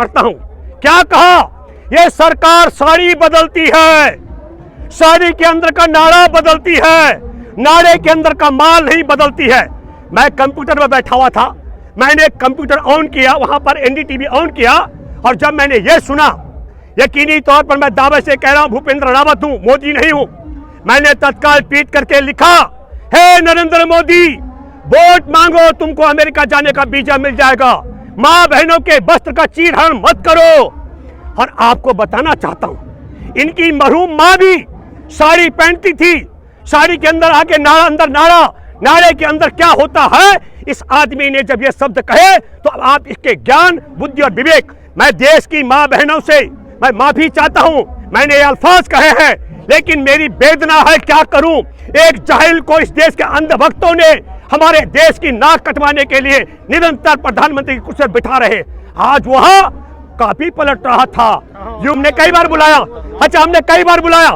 करता हूं। क्या कहा? यह सरकार साड़ी बदलती है, साड़ी के अंदर का नाड़ा बदलती है, नाड़े के अंदर का माल नहीं बदलती है। मैं कंप्यूटर में बैठा हुआ था, मैंने कंप्यूटर ऑन किया, वहां पर एनडीटीवी ऑन किया, और जब मैंने यह सुना, यकीनी तौर पर मैं दावे से कह रहा हूं भूपेंद्र रावत हूं, मोदी नहीं हूं, मैंने तत्काल ट्वीट करके लिखा, हे नरेंद्र मोदी, वोट मांगो, तुमको अमेरिका जाने का वीजा मिल जाएगा, मां बहनों के वस्त्र का चीरहरण मत करो। और आपको बताना चाहता हूं, इनकी मरहूम मां भी साड़ी पहनती थी, साड़ी के अंदर आके नाड़ा, अंदर नाड़ा, नाड़े के अंदर क्या होता है। इस आदमी ने जब ये शब्द कहे तो आप इसके ज्ञान, बुद्धि और विवेक, मैं देश की मां बहनों से मैं माफी चाहता हूं, मैंने ये अल्फाज कहे हैं, लेकिन मेरी वेदना है, क्या करूं। एक जाहिल को इस देश के अंधभक्तों ने हमारे देश की नाक कटवाने के लिए निरंतर प्रधानमंत्री की कुर्सी पर बिठा रहे। आज वहां काफी पलट रहा था, हमने कई बार बुलाया, अच्छा हमने कई बार बुलाया,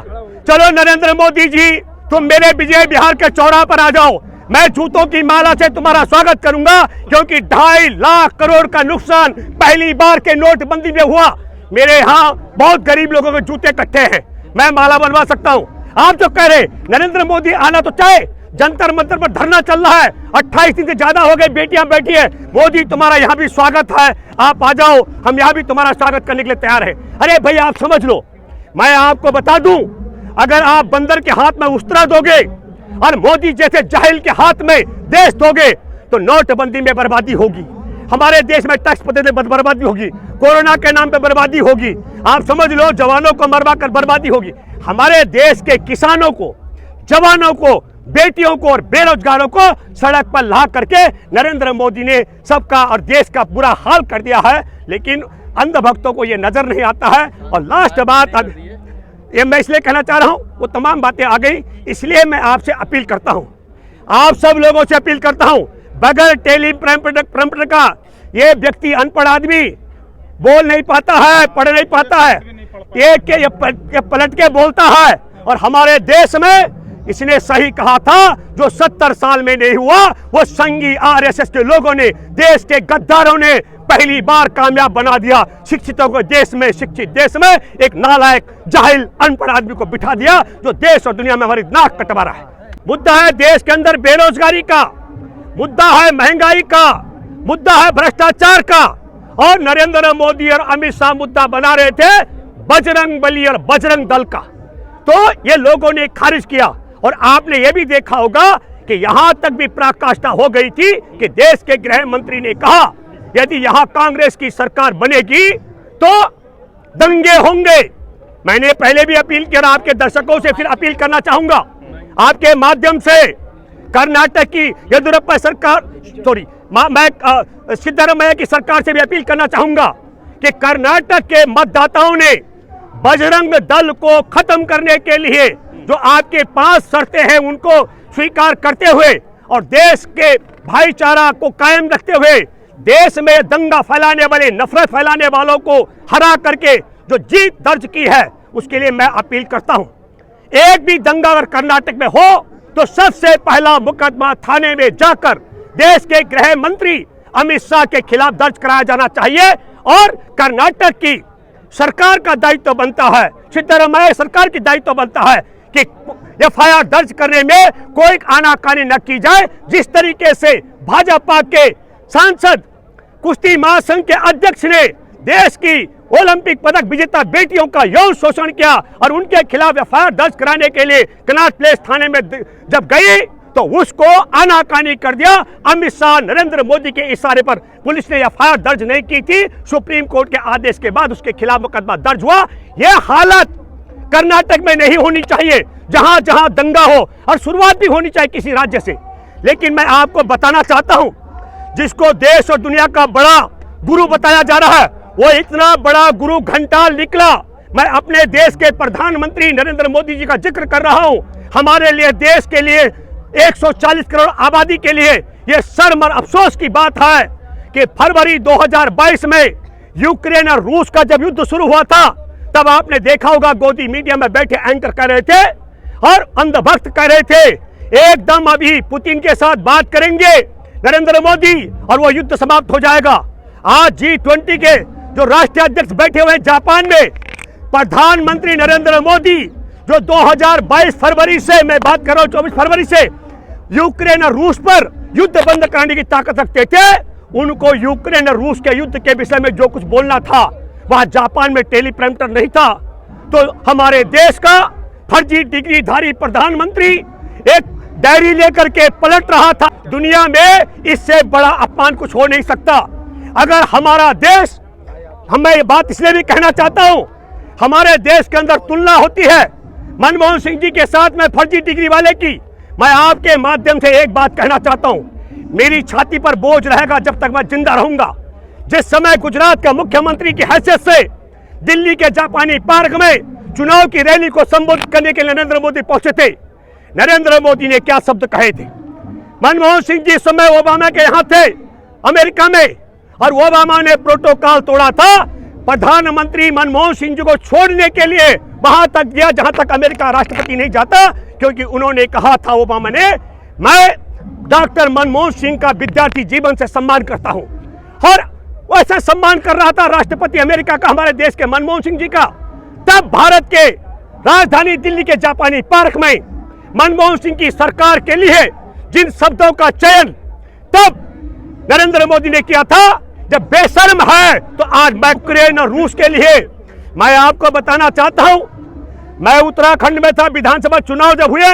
चलो नरेंद्र मोदी जी तुम मेरे विजय बिहार के चौराहे पर आ जाओ, मैं जूतों की माला से तुम्हारा स्वागत करूंगा, क्योंकि 2.5 लाख करोड़ का नुकसान पहली बार के नोटबंदी में हुआ। मेरे यहाँ बहुत गरीब लोगों के जूते इकट्ठे हैं, मैं माला बनवा सकता हूँ। आप जो कह रहे नरेंद्र मोदी आना तो चाहे, जंतर मंतर पर धरना चल रहा है, 28 दिन से ज्यादा हो गए, बेटियां बैठी है, मोदी तुम्हारा यहाँ भी स्वागत है, आप आ जाओ, हम यहाँ भी तुम्हारा स्वागत करने के लिए तैयार है। अरे भाई आप समझ लो, मैं आपको बता दूं, अगर आप बंदर के हाथ में उस्तरा दोगे और मोदी जैसे जाहिल के हाथ में देश दोगे तो नोटबंदी में बर्बादी होगी, हमारे देश में टैक्स पद्धति में बर्बादी होगी, कोरोना के नाम पे बर्बादी होगी, आप समझ लो जवानों को मरवा कर बर्बादी होगी। हमारे देश के किसानों को, जवानों को, बेटियों को और बेरोजगारों को सड़क पर ला करके नरेंद्र मोदी ने सबका और देश का बुरा हाल कर दिया है, लेकिन अंधभक्तों को ये नजर नहीं आता है। और लास्ट बात, अब ये मैं इसलिए कहना चाह रहा हूं, वो तमाम बातें आ गई, इसलिए मैं आपसे अपील करता हूं, आप सब लोगों से अपील करता हूं, बगैर टेलीप्रॉम्प्टर का ये व्यक्ति अनपढ़ आदमी बोल नहीं पाता है, पढ़ नहीं पाता है, ये पलट के बोलता है। और हमारे देश में इसने सही कहा था, जो 70 साल में नहीं हुआ वो संघी आरएसएस के लोगों ने, देश के गद्दारों ने पहली बार कामयाब बना दिया। शिक्षितों को देश में, शिक्षित देश में एक नालायक जाहिल अनपढ़ आदमी को बिठा दिया, जो देश और दुनिया में हमारी नाक कटवा रहा है। मुद्दा है देश के अंदर बेरोजगारी का, मुद्दा है महंगाई का, मुद्दा है भ्रष्टाचार का, और नरेंद्र मोदी और अमित शाह मुद्दा बना रहे थे बजरंग बली और बजरंग दल का, तो ये लोगों ने खारिज किया। और आपने ये भी देखा होगा कि यहां तक भी पराकाष्ठा हो गई थी कि देश के गृह मंत्री ने कहा यदि यहां कांग्रेस की सरकार बनेगी तो दंगे होंगे। मैंने पहले भी अपील किया, आपके दर्शकों से फिर अपील करना चाहूंगा आपके माध्यम से, कर्नाटक की येदियुरप्पा सरकार, मैं सिद्धरामैया की सरकार से भी अपील करना चाहूंगा कि कर्नाटक के मतदाताओं ने बजरंग दल को खत्म करने के लिए जो आपके 5 शर्तें हैं उनको स्वीकार करते हुए और देश के भाईचारा को कायम रखते हुए देश में दंगा फैलाने वाले, नफरत फैलाने वालों को हरा करके जो जीत दर्ज की है, उसके लिए मैं अपील करता हूं। एक भी दंगा अगर कर्नाटक में हो तो सबसे पहला मुकदमा थाने में जाकर देश के गृह मंत्री अमित शाह के खिलाफ दर्ज कराया जाना चाहिए। और कर्नाटक की सरकार का दायित्व बनता है, सिद्धरामैया सरकार की दायित्व बनता है कि एफआईआर दर्ज करने में कोई आनाकानी न की जाए। जिस तरीके से भाजपा के सांसद, कुश्ती महासंघ के अध्यक्ष ने देश की ओलंपिक पदक विजेता बेटियों का यौन शोषण किया और उनके खिलाफ एफआईआर दर्ज कराने के लिए कनॉट प्लेस थाने में जब गई तो उसको आनाकानी कर दिया। अमित शाह, नरेंद्र मोदी के इशारे पर पुलिस ने एफआईआर दर्ज नहीं की थी, सुप्रीम कोर्ट के आदेश के बाद उसके खिलाफ मुकदमा दर्ज हुआ। यह हालत कर्नाटक में नहीं होनी चाहिए, जहां जहां दंगा हो, और शुरुआत भी होनी चाहिए किसी राज्य से। लेकिन मैं आपको बताना चाहता हूं, जिसको देश और दुनिया का बड़ा गुरु बताया जा रहा है, वो इतना बड़ा गुरु घंटाल निकला। मैं अपने देश के प्रधानमंत्री नरेंद्र मोदी जी का जिक्र कर रहा हूं। हमारे लिए, देश के लिए, 140 करोड़ आबादी के लिए यह शर्म और अफसोस की बात है कि फरवरी 2022 में यूक्रेन और रूस का जब युद्ध शुरू हुआ था, तब आपने देखा होगा गोदी मीडिया में बैठे एंकर कह रहे थे और अंधभक्त कह रहे थे एकदम अभी पुतिन के साथ बात करेंगे नरेंद्र मोदी और वो युद्ध समाप्त हो जाएगा। आज G20 के जो राष्ट्रीय अध्यक्ष बैठे हुए जापान में, प्रधानमंत्री नरेंद्र मोदी जो 2022 फरवरी से, मैं बात कर रहा हूं 24 फरवरी से, यूक्रेन और रूस पर युद्ध बंद कराने की ताकत रखते थे, उनको यूक्रेन और रूस के युद्ध के विषय में जो कुछ बोलना था वहां जापान में टेलीप्रॉम्प्टर नहीं था। तो हमारे देश का फर्जी डिग्रीधारी प्रधानमंत्री एक डायरी लेकर के पलट रहा था। दुनिया में इससे बड़ा अपमान कुछ हो नहीं सकता। अगर हमारा देश, मैं ये बात इसलिए भी कहना चाहता हूं, हमारे देश के अंदर तुलना होती है मनमोहन सिंह जी के साथ में फर्जी डिग्री वाले की। मैं आपके माध्यम से एक बात कहना चाहता हूं, मेरी छाती पर बोझ रहेगा जब तक मैं जिंदा रहूंगा। जिस समय गुजरात का मुख्यमंत्री की हैसियत से दिल्ली के जापानी पार्क में चुनाव की रैली को संबोधित करने के लिए नरेंद्र मोदी पहुंचे थे, नरेंद्र मोदी ने क्या शब्द कहे थे? मनमोहन सिंह जी इस समय ओबामा के यहां थे अमेरिका में, और ओबामा ने प्रोटोकॉल तोड़ा था। प्रधानमंत्री मनमोहन सिंह जी को छोड़ने के लिए वहां तक गया जहां तक अमेरिका राष्ट्रपति नहीं जाता, क्योंकि उन्होंने कहा था ओबामा ने, मैं डॉक्टर मनमोहन सिंह का विद्यार्थी जीवन से सम्मान करता हूं। और वैसा सम्मान कर रहा था राष्ट्रपति अमेरिका का, हमारे देश के मनमोहन सिंह जी का। तब भारत के राजधानी दिल्ली के जापानी पार्क में मनमोहन सिंह की सरकार के लिए जिन शब्दों का चयन तब नरेंद्र मोदी ने किया था, जब बेशर्म है तो आज मैं यूक्रेन और रूस के लिए, मैं आपको बताना चाहता हूं, मैं उत्तराखंड में था, विधानसभा चुनाव जब हुए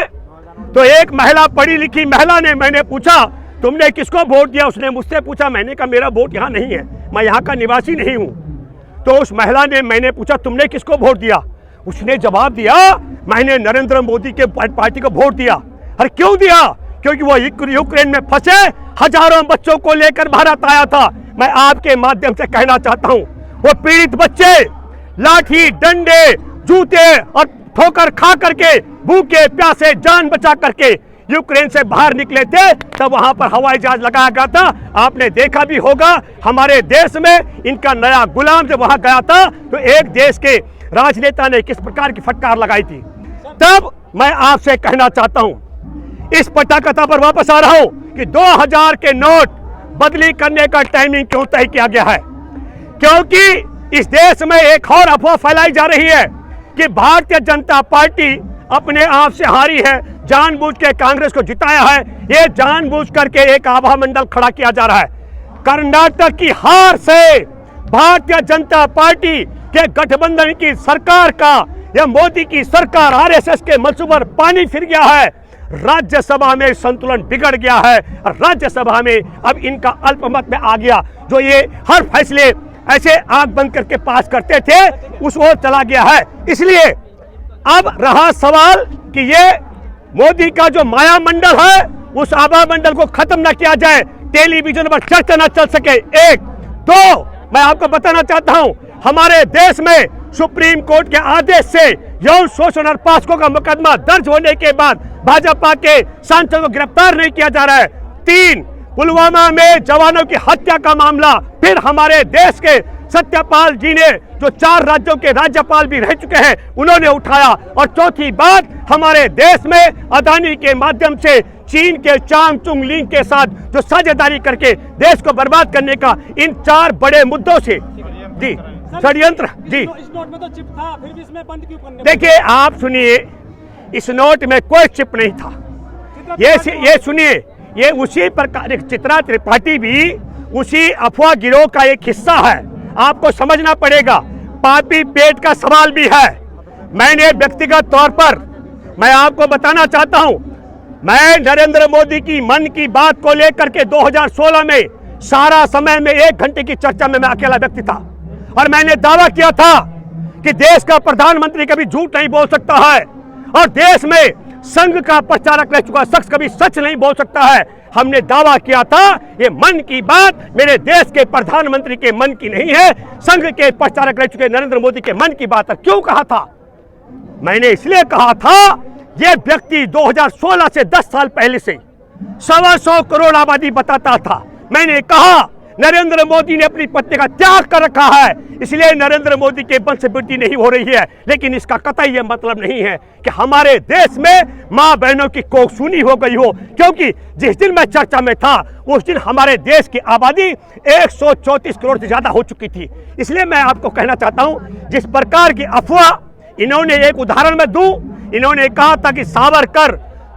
तो एक महिला, पढ़ी लिखी महिला ने, मैंने पूछा तुमने किसको वोट दिया? उसने मुझसे पूछा, मैंने कहा मेरा वोट यहाँ नहीं है, मैं यहाँ का निवासी नहीं हूँ। तो उस महिला ने, मैंने पूछा तुमने किसको वोट दिया? उसने जवाब दिया, मैंने नरेंद्र मोदी के पार्टी को वोट दिया। अरे क्यों दिया? क्योंकि वो यूक्रेन में फंसे हजारों बच्चों को लेकर भारत आया था। मैं आपके माध्यम से कहना चाहता हूँ, वो पीड़ित बच्चे लाठी, डंडे, जूते और ठोकर खा करके, भूखे प्यासे जान बचा करके यूक्रेन से बाहर निकले थे, तब वहां पर हवाई जहाज लगाया गया था। आपने देखा भी होगा हमारे देश में इनका नया गुलाम जब वहां गया था तो एक देश के राजनेता ने किस प्रकार की फटकार लगाई थी। तब मैं आपसे कहना चाहता हूं, इस पटाकथा पर वापस आ रहा हूं कि 2000 के नोट बदली करने का टाइमिंग क्यों तय किया गया है? क्योंकि इस देश में एक और अफवाह फैलाई जा रही है कि भारतीय जनता पार्टी अपने आप से हारी है, जानबूझ के कांग्रेस को जिताया है। ये जानबूझ करके एक आभा मंडल खड़ा किया जा रहा है। कर्नाटक की हार से भारतीय जनता पार्टी के गठबंधन की सरकार का, या मोदी की सरकार, आरएसएस के मंसूबे पर पानी फिर गया है। राज्यसभा में संतुलन बिगड़ गया है और राज्यसभा में अब इनका अल्पमत में आ गया। जो ये हर फैसले ऐसे आंख बंद करके पास करते थे, उस ओर चला गया है। इसलिए अब रहा सवाल कि ये मोदी का जो माया मंडल है, उस आभा मंडल को खत्म न किया जाए, टेलीविजन पर चर्चा न चल सके। एक दो, मैं आपको बताना चाहता हूं, हमारे देश में सुप्रीम कोर्ट के आदेश से यौन शोषण और पॉक्सो का मुकदमा दर्ज होने के बाद भाजपा के सांसद को गिरफ्तार नहीं किया जा रहा है। 3, पुलवामा में जवानों की हत्या का मामला फिर हमारे देश के सत्यपाल जी ने, जो 4 राज्यों के राज्यपाल भी रह चुके हैं, उन्होंने उठाया। और चौथी बात, हमारे देश में अदानी के माध्यम से चीन के चांग चुंग लिंग के साथ जो साझेदारी करके देश को बर्बाद करने का, इन 4 बड़े मुद्दों से जी षड्यंत्र जी। इस नोट में तो चिप था, फिर भी इसमें बंद क्यों करने? देखिए आप सुनिए, इस नोट में कोई चिप नहीं था। ये सुनिए, ये उसी प्रकार चित्रा त्रिपाठी भी उसी अफवाह गिरोह का एक हिस्सा है। आपको समझना पड़ेगा, पापी पेट का सवाल भी है। मैंने व्यक्तिगत तौर पर, मैं आपको बताना चाहता हूं, मैं नरेंद्र मोदी की मन की बात को लेकर के 2016 में सारा समय में 1 घंटे की चर्चा में मैं अकेला व्यक्ति था, और मैंने दावा किया था कि देश का प्रधानमंत्री कभी झूठ नहीं बोल सकता है, और देश में संघ का प्रचारक रह चुका शख्स कभी सच नहीं बोल सकता है। हमने दावा किया था, ये मन की बात मेरे देश के प्रधानमंत्री के मन की नहीं है, संघ के प्रचारक रह चुके नरेंद्र मोदी के मन की बात है। क्यों कहा था? मैंने इसलिए कहा था, ये व्यक्ति 2016 से 10 साल पहले से 125 करोड़ आबादी बताता था। मैंने कहा नरेंद्र मोदी ने अपनी पत्नी का त्याग कर रखा है, इसलिए नरेंद्र मोदी के वंश वृद्धि नहीं हो रही है। लेकिन इसका कतई यह मतलब नहीं है कि हमारे देश में मां बहनों की कोख सूनी हो गई हो, क्योंकि जिस दिन मैं चर्चा में था उस दिन हमारे देश की आबादी 134 करोड़ से ज्यादा हो चुकी थी। इसलिए मैं आपको कहना चाहता हूं, जिस प्रकार की अफवाह इन्होंने, एक उदाहरण में दूं, इन्होंने कहा था कि सावरकर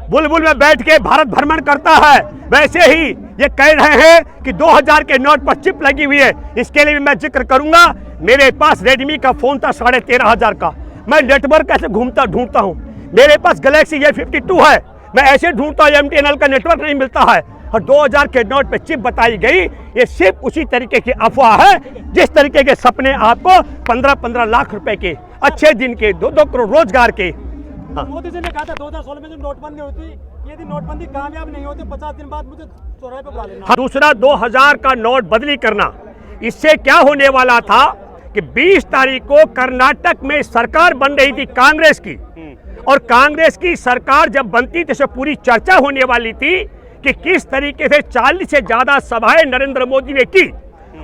बुलबुल में बैठ के भारत भ्रमण करता है, वैसे ही ये कह रहे हैं कि 2000 के नोट पर चिप लगी हुई है। इसके लिए भी मैं जिक्र करूंगा, मेरे पास रेडमी का फोन था 13,500 का, मैं नेटवर्क ऐसे ढूंढता हूं, मेरे पास गैलेक्सी A52 है, मैं ऐसे ढूंढता हूं, MTNL का नेटवर्क नहीं मिलता है, और 2000 के नोट पे चिप बताई गई। ये सिर्फ उसी तरीके की अफवाह है जिस तरीके के सपने आपको 15-15 लाख रुपए के, अच्छे दिन के, 2-2 करोड़ रोजगार के। हाँ। मोदी जी ने कहा था 2016 में जब नोटबंदी होती, यदि नोटबंदी कामयाब नहीं होती 50 दिन बाद मुझे चौराहे पर बुला लेना। दूसरा 2000 का नोट बदली करना, इससे क्या होने वाला था कि 20 तारीख को कर्नाटक में सरकार बन रही थी कांग्रेस की, और कांग्रेस की सरकार जब बनती थी तो पूरी चर्चा होने वाली थी कि किस तरीके से 40 से ज्यादा सभाएं नरेंद्र मोदी ने की,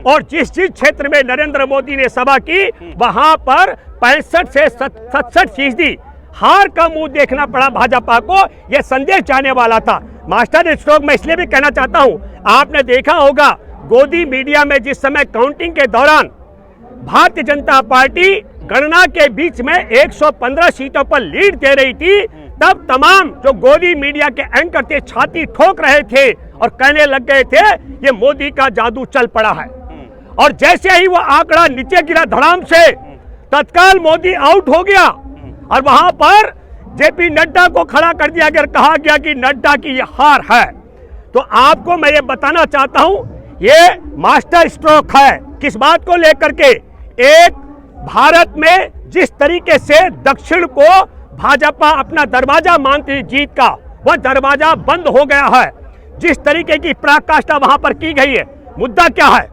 और जिस जिस क्षेत्र में नरेंद्र मोदी ने सभा की वहां पर 65 से 67% हार का मुंह देखना पड़ा भाजपा को। यह संदेश जाने वाला था। मास्टर स्ट्रोक में इसलिए भी कहना चाहता हूं, आपने देखा होगा गोदी मीडिया में जिस समय काउंटिंग के दौरान भारतीय जनता पार्टी गणना के बीच में 115 सीटों पर लीड दे रही थी, तब तमाम जो गोदी मीडिया के एंकर थे छाती ठोक रहे थे और कहने लग गए थे ये मोदी का जादू चल पड़ा है। और जैसे ही वो आंकड़ा नीचे गिरा धड़ाम से, तत्काल मोदी आउट हो गया और वहां पर जेपी नड्डा को खड़ा कर दिया गया, कहा गया कि नड्डा की ये हार है। तो आपको मैं ये बताना चाहता हूं, ये मास्टर स्ट्रोक है किस बात को लेकर के, एक भारत में जिस तरीके से दक्षिण को भाजपा अपना दरवाजा मानती है जीत का, वह दरवाजा बंद हो गया है। जिस तरीके की पराकाष्ठा वहां पर की गई है, मुद्दा क्या है,